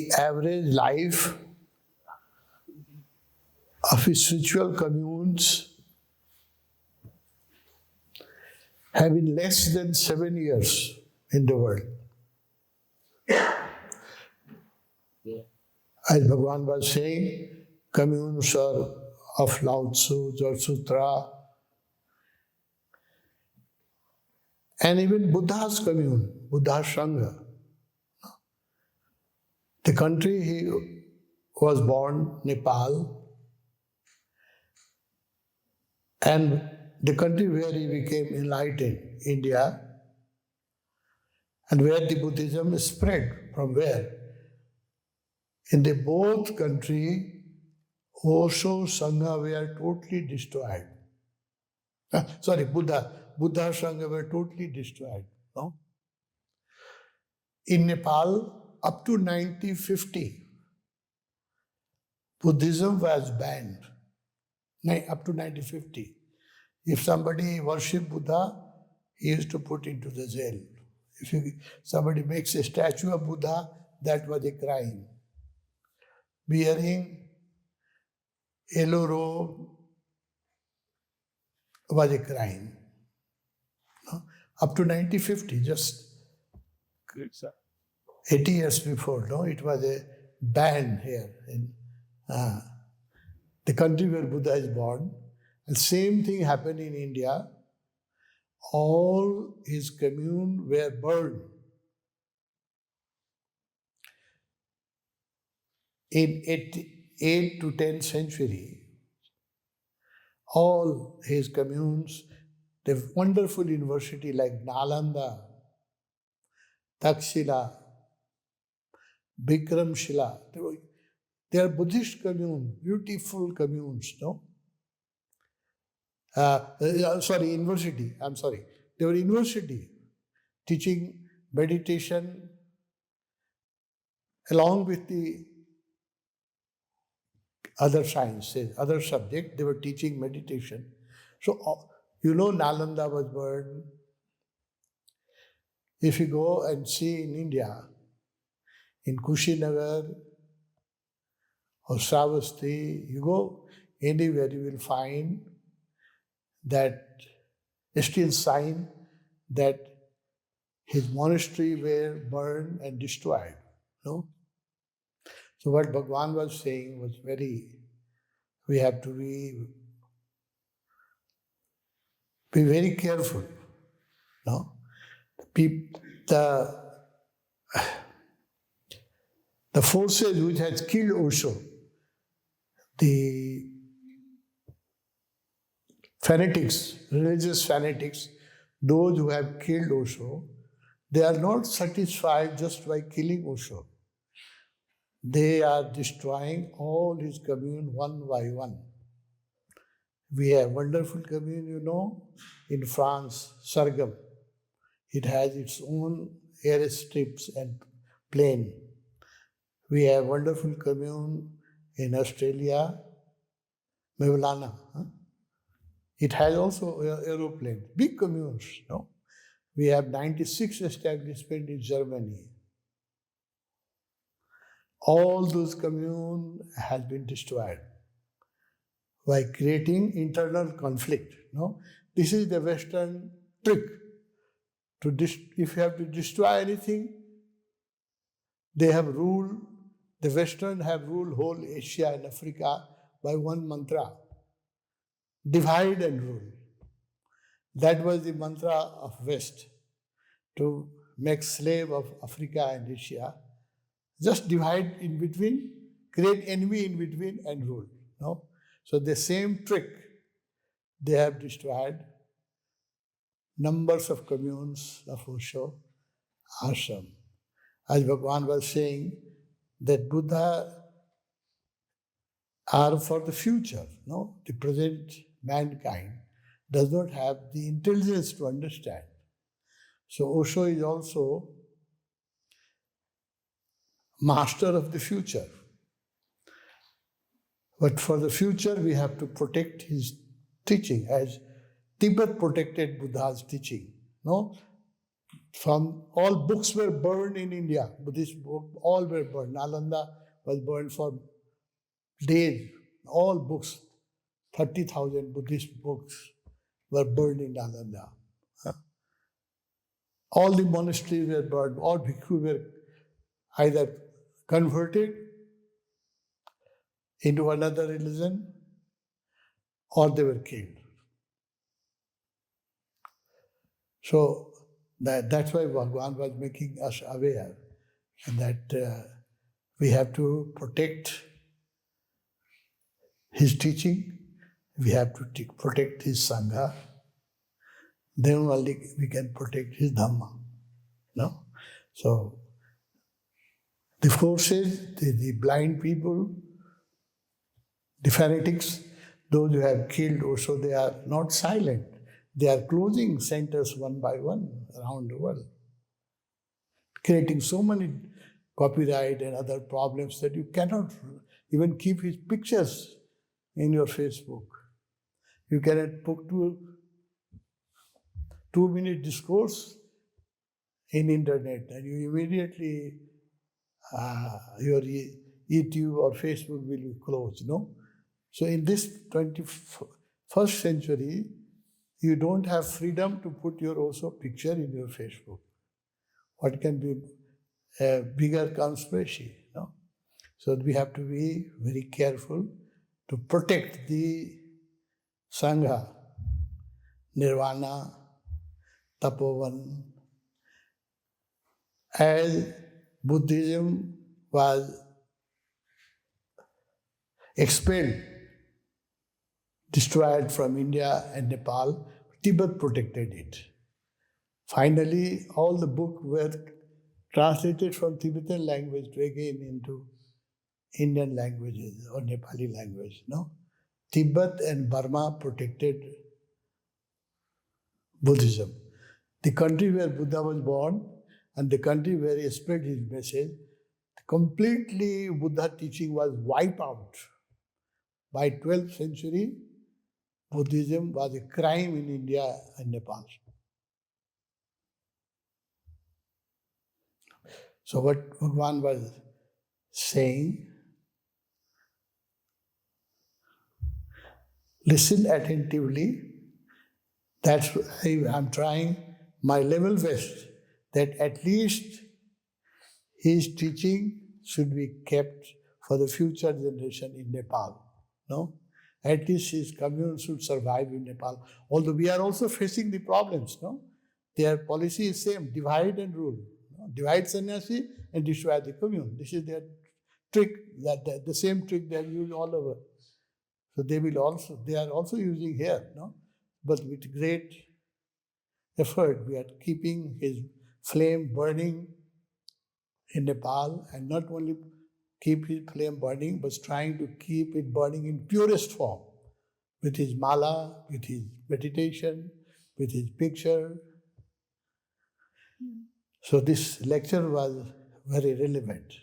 the average life of spiritual communes have been less than 7 years in the world. As Bhagavan was saying, communes are of Lao Tzu, Sutra, and even Buddha's commune, Buddha's Sangha. The country he was born, Nepal, and the country where he became enlightened, India, and where the Buddhism spread from where? In the both country, Osho, Sangha were totally destroyed. Buddha Sangha were totally destroyed. No? In Nepal, up to 1950, Buddhism was banned. Up to 1950. If somebody worshipped Buddha, he used to put into the jail. If somebody makes a statue of Buddha, that was a crime. Wearing yellow robe was a crime. No? Up to 1950, just 80 years before, no, it was a ban here in the country where Buddha is born. And same thing happened in India. All his commune were burned. In 8th to 10th century, all his communes, the wonderful university like Nalanda, Takshashila, Vikramshila, they are Buddhist communes, beautiful communes, no? University, They were university, teaching meditation along with the other sciences, other subject, they were teaching meditation. So, Nalanda was burned. If you go and see in India, in Kushinagar or Sravasti, you go anywhere, you will find that still sign that his monastery were burned and destroyed. No? So what Bhagavan was saying was we have to be very careful. No? The forces which has killed Osho, the fanatics, religious fanatics, those who have killed Osho, they are not satisfied just by killing Osho. They are destroying all his commune one by one. We have wonderful commune, in France, Sargam. It has its own airstrips and plane. We have wonderful commune in Australia, Mevlana. It has also aeroplane, big communes. No? We have 96 establishments in Germany. All those communes have been destroyed by creating internal conflict. No? This is the Western trick. If you have to destroy anything, they have ruled, the Western have ruled whole Asia and Africa by one mantra. Divide and rule. That was the mantra of West, to make slave of Africa and Asia. Just divide in between, create enemy in between and rule. No? So the same trick, they have destroyed numbers of communes of Osho, ashram. As Bhagavan was saying, that Buddha are for the future. No? The present mankind does not have the intelligence to understand. So Osho is also master of the future. But for the future, we have to protect his teaching, as Tibet protected Buddha's teaching. No? From all books were burned in India. Buddhist books, all were burned. Nalanda was burned for days. All books, 30,000 Buddhist books were burned in Nalanda. All the monasteries were burned. All bhikkhu were either converted into another religion or they were killed. So that's why Bhagavan was making us aware that we have to protect his teaching, we have to protect his Sangha, then only we can protect his Dhamma. No? So the forces, the blind people, the fanatics, those who have killed also, they are not silent. They are closing centers one by one around the world, creating so many copyright and other problems that you cannot even keep his pictures in your Facebook. You cannot put two-minute discourse in internet and you immediately, your YouTube or Facebook will be closed, no? So in this 21st century, you don't have freedom to put your also picture in your Facebook. What can be a bigger conspiracy, no? So we have to be very careful to protect the Sangha, Nirvana, Tapoban. As Buddhism was expelled, destroyed from India and Nepal, Tibet protected it. Finally, all the books were translated from Tibetan language to again into Indian languages or Nepali language. No? Tibet and Burma protected Buddhism. The country where Buddha was born and the country where he spread his message, completely Buddha teaching was wiped out. By 12th century, Buddhism was a crime in India and Nepal. So what Bhagavan was saying, listen attentively. That's why I'm trying my level best that at least his teaching should be kept for the future generation in Nepal. No? At least his commune should survive in Nepal. Although we are also facing the problems. No? Their policy is same, divide and rule. No? Divide sannyasi and destroy the commune. This is their trick, the same trick they have used all over. So they are also using here. No? But with great effort, we are keeping his flame burning in Nepal, and not only keep his flame burning, but trying to keep it burning in purest form, with his mala, with his meditation, with his picture. So this lecture was very relevant.